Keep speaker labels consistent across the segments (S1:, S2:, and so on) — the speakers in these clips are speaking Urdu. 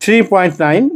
S1: 3.9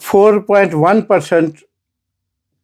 S1: 4.1%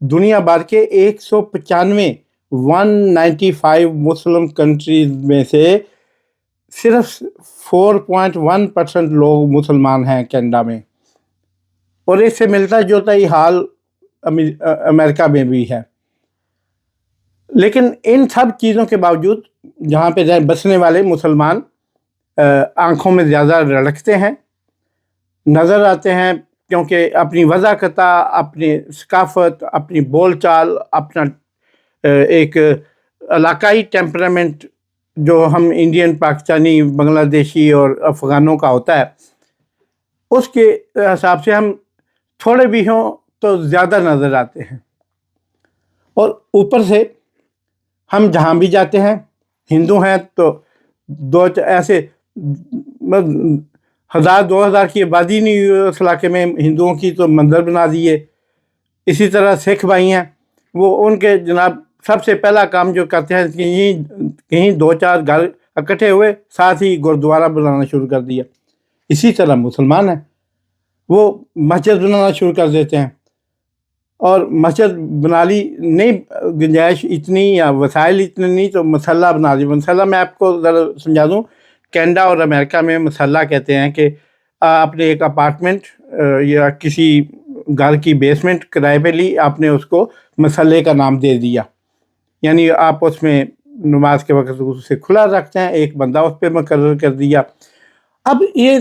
S1: دنیا بھر کے 195 مسلم کنٹریز میں سے صرف 4.1% لوگ مسلمان ہیں کینیڈا میں، اور اس سے ملتا جلتا ہی حال امریکہ میں بھی ہے۔ لیکن ان سب چیزوں کے باوجود جہاں پہ بسنے والے مسلمان آنکھوں میں زیادہ رڑکتے ہیں، نظر آتے ہیں، کیونکہ اپنی وضاحت، اپنی ثقافت، اپنی بول چال، اپنا ایک علاقائی ٹیمپرامنٹ جو ہم انڈین، پاکستانی، بنگلہ دیشی اور افغانوں کا ہوتا ہے، اس کے حساب سے ہم تھوڑے بھی ہوں تو زیادہ نظر آتے ہیں۔ اور اوپر سے ہم جہاں بھی جاتے ہیں، ہندو ہیں تو ایسے 1000-2000 کی آبادی نہیں ہوئی اس علاقے میں ہندوؤں کی تو مندر بنا دیے۔ اسی طرح سکھ بھائی ہیں، وہ ان کے جناب سب سے پہلا کام جو کرتے ہیں کہ کہیں 2-4 گھر اکٹھے ہوئے، ساتھ ہی گردوارہ بنانا شروع کر دیا۔ اسی طرح مسلمان ہیں، وہ مسجد بنانا شروع کر دیتے ہیں، اور مسجد بنا لی، نہیں گنجائش اتنی یا وسائل اتنے نہیں تو مسلح بنا دی۔ مسلح میں آپ کو ذرا سمجھا دوں، کینیڈا اور امریکہ میں مسلح کہتے ہیں کہ آپ نے ایک اپارٹمنٹ یا کسی گھر کی بیسمنٹ کرائے پہ لی، آپ نے اس کو مسلح کا نام دے دیا، یعنی آپ اس میں نماز کے وقت اسے کھلا رکھتے ہیں، ایک بندہ اس پہ مقرر کر دیا۔ اب یہ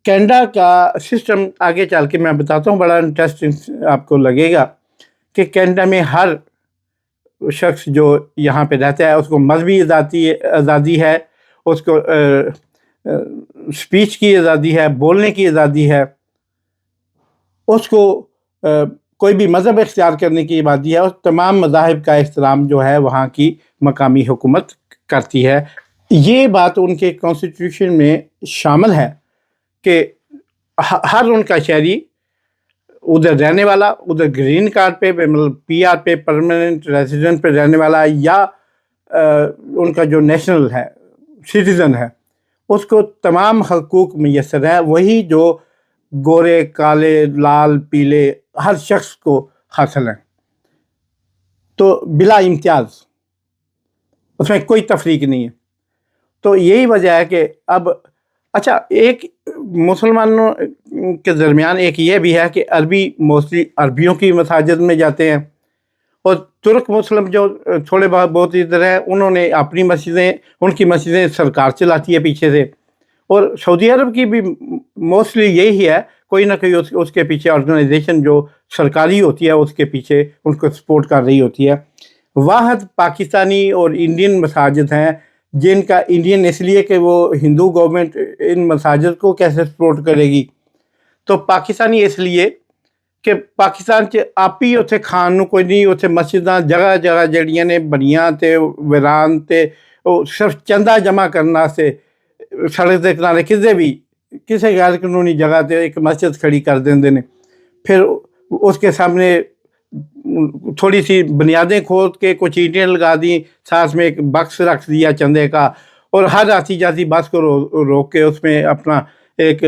S1: کینیڈا کا سسٹم آگے چل کے میں بتاتا ہوں، بڑا انٹرسٹنگ آپ کو لگے گا کہ کینیڈا میں ہر شخص جو یہاں پہ رہتا ہے اس کو مذہبی آزادی ہے، اس کو اسپیچ کی آزادی ہے، بولنے کی آزادی ہے، اس کو کوئی بھی مذہب اختیار کرنے کی آزادی ہے، اور تمام مذاہب کا احترام جو ہے وہاں کی مقامی حکومت کرتی ہے۔ یہ بات ان کے کانسٹیٹیوشن میں شامل ہے کہ ہر ان کا شہری ادھر رہنے والا، ادھر گرین کارڈ پہ مطلب PR پہ، پرماننٹ ریزیڈنٹ پہ رہنے والا، یا ان کا جو نیشنل ہے، سٹیزن ہے، اس کو تمام حقوق میسر ہیں، وہی جو گورے، کالے، لال، پیلے ہر شخص کو حاصل ہیں، تو بلا امتیاز، اس میں کوئی تفریق نہیں ہے۔ تو یہی وجہ ہے کہ اب اچھا، ایک مسلمانوں کے درمیان ایک یہ بھی ہے کہ عربی موسٹلی عربیوں کی مساجد میں جاتے ہیں، اور ترک مسلم جو تھوڑے بہت ادھر ہیں، انہوں نے اپنی مسجدیں، ان کی مسجدیں سرکار چلاتی ہے پیچھے سے، اور سعودی عرب کی بھی موسٹلی یہی ہے، کوئی نہ کوئی اس کے پیچھے آرگنائزیشن جو سرکاری ہوتی ہے اس کے پیچھے ان کو سپورٹ کر رہی ہوتی ہے۔ واحد پاکستانی اور انڈین مساجد ہیں جن کا انڈین اس لیے کہ وہ ہندو گورنمنٹ ان مساجد کو کیسے سپورٹ کرے گی، تو پاکستانی اس لیے کہ پاکستان چ آپ ہی اتنے کھان نو کوئی نہیں، اتنے مسجداں جگہ جگہ جڑیاں نے بنیاں تے ویران تے، صرف چندہ جمع کرنا سے سڑک دے کنارے کسی غیر قانونی جگہ تے ایک مسجد کھڑی کر دیندے نے، پھر اس کے سامنے تھوڑی سی بنیادیں کھود کے کچھ اینٹیں لگا دیں، ساتھ میں ایک بکس رکھ دیا چندے کا، اور ہر آتی جاتی بس کو روک کے اس میں اپنا ایک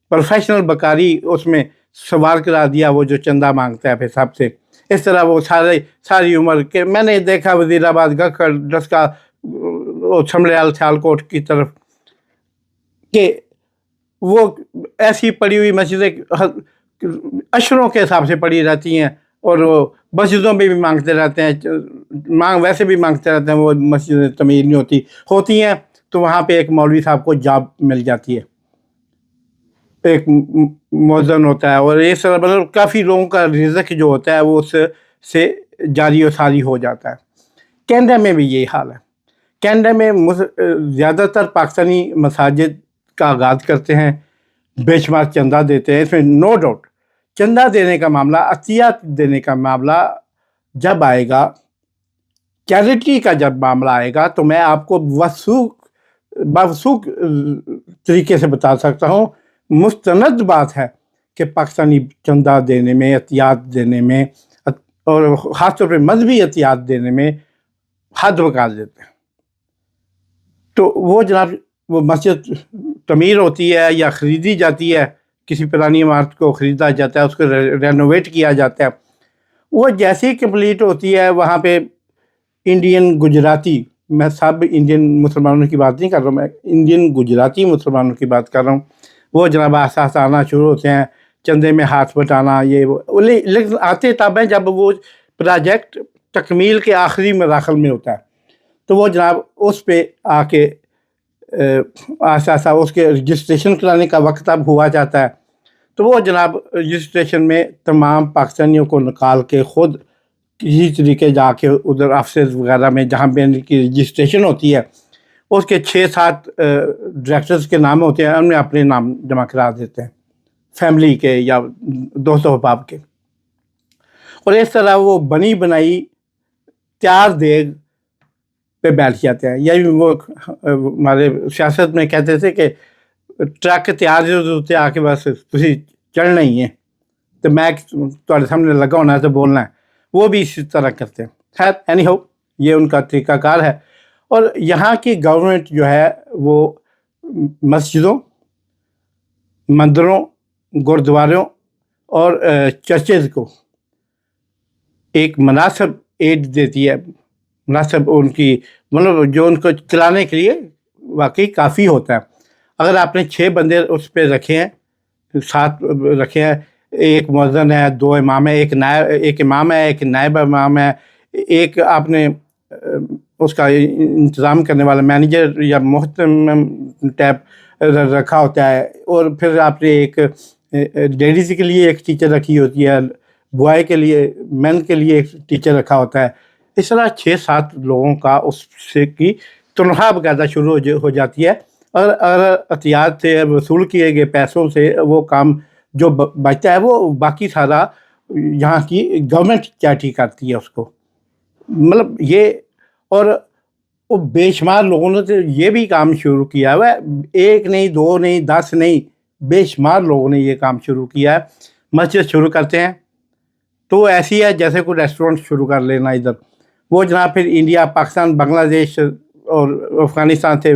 S1: پروفیشنل بکاری اس میں سوار کرا دیا، وہ جو چندہ مانگتا ہے پھر سب سے۔ اس طرح وہ ساری عمر کے میں نے دیکھا وزیر آباد گکھڑ ڈسکا چھمڑیال سیالکوٹ کی طرف کہ وہ ایسی پڑی ہوئی مسجدیں اشروں کے حساب سے پڑی رہتی ہیں، اور وہ مسجدوں میں بھی مانگتے رہتے ہیں، ویسے بھی مانگتے رہتے ہیں، وہ مسجدیں تعمیر نہیں ہوتی ہیں تو وہاں پہ ایک مولوی صاحب کو جاب مل جاتی ہے، ایک مؤذن ہوتا ہے، اور اس طرح مطلب کافی لوگوں کا رزق جو ہوتا ہے وہ اس سے جاری و ساری ہو جاتا ہے۔ کینیڈا میں بھی یہی حال ہے۔ کینیڈا میں زیادہ تر پاکستانی مساجد کا آغاز کرتے ہیں، بے شمار چندہ دیتے ہیں، اس میں نو ڈاؤٹ چندہ دینے کا معاملہ، عطیات دینے کا معاملہ جب آئے گا، چیریٹی کا جب معاملہ آئے گا، تو میں آپ کو موثوق طریقے سے بتا سکتا ہوں، مستند بات ہے کہ پاکستانی چندہ دینے میں، عطیات دینے میں، اور خاص طور پہ مذہبی عطیات دینے میں حد وقار دیتے ہیں۔ تو وہ جناب وہ مسجد تعمیر ہوتی ہے یا خریدی جاتی ہے، کسی پرانی عمارت کو خریدا جاتا ہے، اس کو رینوویٹ کیا جاتا ہے، وہ جیسے ہی کمپلیٹ ہوتی ہے وہاں پہ انڈین گجراتی، میں سب انڈین مسلمانوں کی بات نہیں کر رہا ہوں، میں انڈین گجراتی مسلمانوں کی بات کر رہا ہوں، وہ جناب آسا آنا شروع ہوتے ہیں، چندے میں ہاتھ بٹانا، یہ وہ، لیکن آتے تب ہیں جب وہ پروجیکٹ تکمیل کے آخری مراحل میں ہوتا ہے، تو وہ جناب اس پہ آ کے آسا اس کے رجسٹریشن کرانے کا وقت اب ہوا جاتا ہے، تو وہ جناب رجسٹریشن میں تمام پاکستانیوں کو نکال کے خود کسی طریقے جا کے ادھر آفسز وغیرہ میں جہاں پہ ان کی رجسٹریشن ہوتی ہے، اس کے 6-7 ڈائریکٹرز کے نام ہوتے ہیں، ان میں اپنے نام جمع کرا دیتے ہیں، فیملی کے یا دوست و احباب کے، اور اس طرح وہ بنی بنائی تیار دیگ پہ بیٹھ جاتے ہیں۔ یہی وہ ہمارے سیاست میں کہتے تھے کہ ٹرک تیار ہوتے آ کے بس تسی چڑھنا ہی ہے، تو میں تھوڑے سامنے لگا ہونا ہے تو بولنا ہے، وہ بھی اسی طرح کرتے ہیں۔ خیر اینی ہو، یہ ان کا طریقہ کار ہے۔ اور یہاں کی گورنمنٹ جو ہے وہ مسجدوں، مندروں، گردواروں اور چرچز کو ایک مناسب ایڈ دیتی ہے، مناسب ان کی مطلب جو ان کو چلانے کے لیے واقعی کافی ہوتا ہے۔ اگر آپ نے 6 بندے اس پہ رکھے ہیں، 7 رکھے ہیں، ایک مؤذن ہے، 2 امام ہے، ایک امام ہے، ایک نائب امام ہے، ایک آپ نے اس کا انتظام کرنے والا مینیجر یا محترم ٹائپ رکھا ہوتا ہے، اور پھر آپ نے ایک لیڈیز کے لیے ایک ٹیچر رکھی ہوتی ہے، بوائے کے لیے، مین کے لیے ایک ٹیچر رکھا ہوتا ہے۔ اس طرح 6-7 لوگوں کا اس سے کی تنخواہ باقاعدہ شروع ہو جاتی ہے، اور احتیاط سے وصول کیے گئے پیسوں سے وہ کام جو بچتا ہے وہ باقی سارا یہاں کی گورنمنٹ چیریٹی کرتی ہے اس کو، مطلب یہ۔ اور وہ بے شمار لوگوں نے تو یہ بھی کام شروع کیا ہوا ہے، 1 نہیں 2 نہیں 10 نہیں، بے شمار لوگوں نے یہ کام شروع کیا ہے۔ مسجد شروع کرتے ہیں تو ایسی ہے جیسے کوئی ریسٹورنٹ شروع کر لینا ادھر، وہ جناب پھر انڈیا، پاکستان، بنگلہ دیش اور افغانستان سے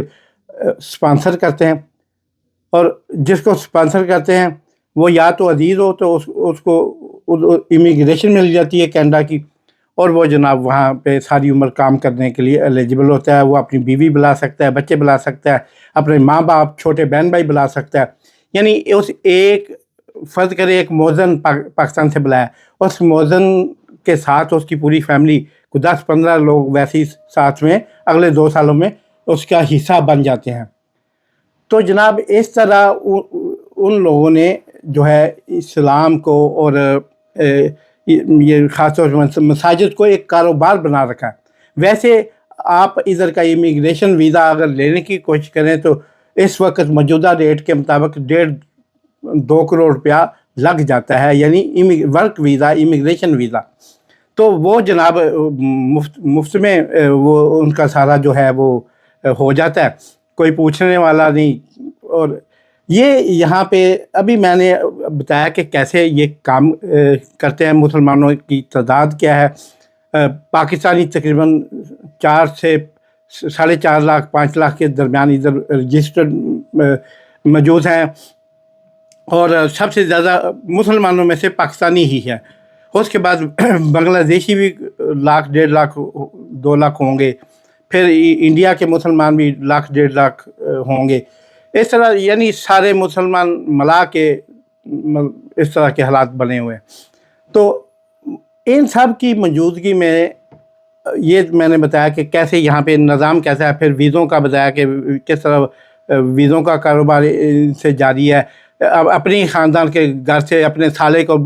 S1: سپانسر کرتے ہیں، اور جس کو سپانسر کرتے ہیں وہ یا تو عزیز ہو تو اس کو امیگریشن مل جاتی ہے کینیڈا کی، اور وہ جناب وہاں پہ ساری عمر کام کرنے کے لیے ایلیجبل ہوتا ہے، وہ اپنی بیوی بلا سکتا ہے، بچے بلا سکتا ہے، اپنے ماں باپ، چھوٹے بہن بھائی بلا سکتا ہے۔ یعنی اس ایک فرض کرے ایک مؤذن پاکستان سے بلایا، اس مؤذن کے ساتھ اس کی پوری فیملی کو 10-15 لوگ ویسے ہی ساتھ میں اگلے 2 سالوں میں اس کا حصہ بن جاتے ہیں۔ تو جناب اس طرح ان لوگوں نے جو ہے اسلام کو اور یہ خاص طور سے مساجد کو ایک کاروبار بنا رکھا ہے۔ ویسے آپ ادھر کا امیگریشن ویزا اگر لینے کی کوشش کریں تو اس وقت موجودہ ریٹ کے مطابق 1.5-2 کروڑ روپیہ لگ جاتا ہے، یعنی ورک ویزا، امیگریشن ویزا، تو وہ جناب مفت میں وہ ان کا سارا جو ہے وہ ہو جاتا ہے، کوئی پوچھنے والا نہیں۔ اور یہ یہاں پہ ابھی میں نے بتایا کہ کیسے یہ کام کرتے ہیں، مسلمانوں کی تعداد کیا ہے، پاکستانی تقریباً 4 سے 4.5 لاکھ 5 لاکھ کے درمیان ادھر رجسٹرڈ موجود ہیں، اور سب سے زیادہ مسلمانوں میں سے پاکستانی ہی ہے، اس کے بعد بنگلہ دیشی بھی 1 لاکھ 1.5 لاکھ 2 لاکھ ہوں گے، پھر انڈیا کے مسلمان بھی 1 لاکھ 1.5 لاکھ ہوں گے، اس طرح یعنی سارے مسلمان ملا کے اس طرح کے حالات بنے ہوئے ہیں۔ تو ان سب کی موجودگی میں یہ میں نے بتایا کہ کیسے یہاں پہ نظام کیسا ہے، پھر ویزوں کا بتایا کہ کس طرح ویزوں کا کاروبار سے جاری ہے، اپنی خاندان کے گھر سے اپنے سالے کو،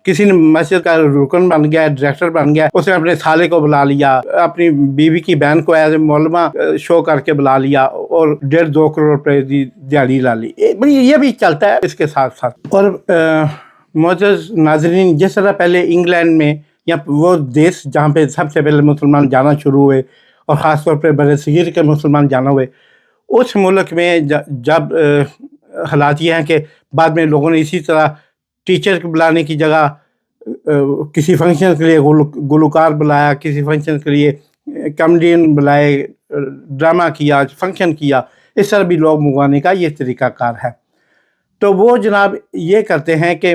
S1: کسی نے مسجد کا رکن بن گیا، ڈائریکٹر بن گیا، اس نے اپنے سالے کو بلا لیا، اپنی بیوی کی بہن کو ایز اے مولمہ شو کر کے بلا لیا، اور 1.5-2 کروڑ روپے کی دیہڑی لا لی۔ یہ بھی چلتا ہے اس کے ساتھ ساتھ۔ اور معزز ناظرین، جس طرح پہلے انگلینڈ میں یا وہ دیش جہاں پہ سب سے پہلے مسلمان جانا شروع ہوئے، اور خاص طور پہ بر صغیر کے مسلمان جانا ہوئے، اس ملک میں جب حالات یہ ہیں کہ بعد میں لوگوں نے اسی طرح ٹیچر کو بلانے کی جگہ کسی فنکشن کے لیے گلوکار بلایا، کسی فنکشن کے لیے کامیڈین بلائے، ڈرامہ کیا، فنکشن کیا، اس طرح بھی لوگ منگوانے کا یہ طریقہ کار ہے۔ تو وہ جناب یہ کرتے ہیں کہ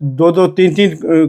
S1: 2-2, 3-3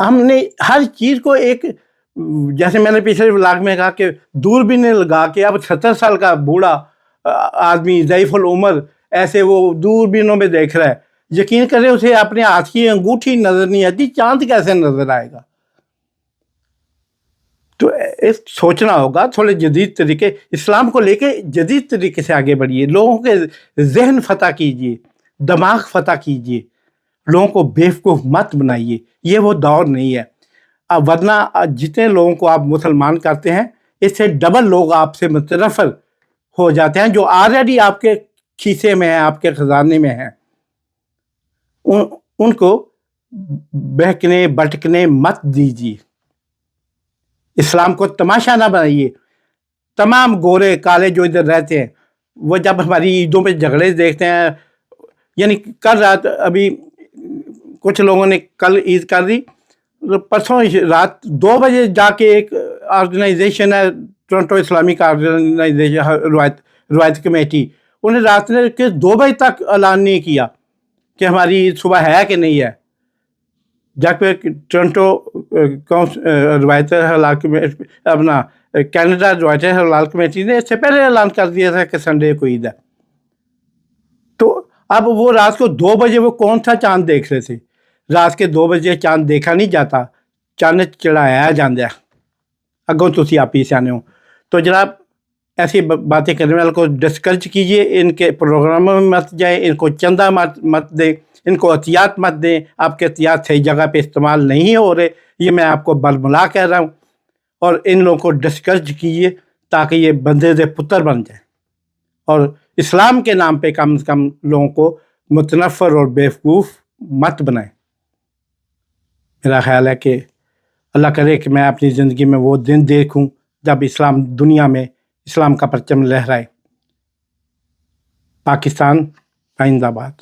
S1: ہم نے ہر چیز کو ایک، جیسے میں نے پچھلے بلاگ میں کہا کہ دوربین لگا کے اب 70 سال کا بوڑھا آدمی ضعیف العمر ایسے وہ دوربینوں میں دیکھ رہا ہے، یقین کریں اسے اپنے ہاتھ کی انگوٹھی نظر نہیں آتی، چاند کیسے نظر آئے گا؟ تو سوچنا ہوگا تھوڑے جدید طریقے، اسلام کو لے کے جدید طریقے سے آگے بڑھیے، لوگوں کے ذہن فتح کیجیے، دماغ فتح کیجیے، لوگوں کو بیوقوف مت بنائیے، یہ وہ دور نہیں ہے۔ اب ورنہ جتنے لوگوں کو آپ مسلمان کرتے ہیں اس سے ڈبل لوگ آپ سے متنفر ہو جاتے ہیں جو آلریڈی آپ کے کھیسے میں ہیں، آپ کے خزانے میں ہیں۔ ان کو بہکنے بٹکنے مت دیجیے، اسلام کو تماشا نہ بنائیے۔ تمام گورے کالے جو ادھر رہتے ہیں وہ جب ہماری عیدوں پہ جھگڑے دیکھتے ہیں، یعنی کل رات ابھی کچھ لوگوں نے کل عید کر دی، پرسوں رات 2 بجے جا کے ایک آرگنائزیشن ہے ٹورنٹو اسلامک آرگنائزیشن روایت کمیٹی، انہیں رات نے کے 2 بجے تک اعلان نہیں کیا کہ ہماری عید صبح ہے کہ نہیں ہے، جا کے ٹورنٹو روایت حلال کمیٹی، اپنا کینیڈا روایت حلال کمیٹی نے اس سے پہلے اعلان کر دیا تھا کہ سنڈے کو عید ہے۔ تو اب وہ رات کو 2 بجے وہ کون سا چاند دیکھ رہے تھے؟ رات کے 2 بجے چاند دیکھا نہیں جاتا، چاند چڑھایا جاندہ ہے، اگوں تسی آپ ہی سیانے ہو۔ تو جناب ایسی باتیں کرنے والوں کو ڈسکرج کیجئے، ان کے پروگراموں میں مت جائیں، ان کو چندہ مت دیں، ان کو عطیات مت دیں، آپ کے عطیات صحیح جگہ پہ استعمال نہیں ہو رہے، یہ میں آپ کو برملا کہہ رہا ہوں۔ اور ان لوگوں کو ڈسکرج کیجئے تاکہ یہ بندے دے پتر بن جائیں، اور اسلام کے نام پہ کم سے کم لوگوں کو متنفر اور بیوقوف مت بنائیں۔ میرا خیال ہے کہ اللہ کرے کہ میں اپنی زندگی میں وہ دن دیکھوں جب اسلام دنیا میں اسلام کا پرچم لہرائے۔ پاکستان زندہ باد۔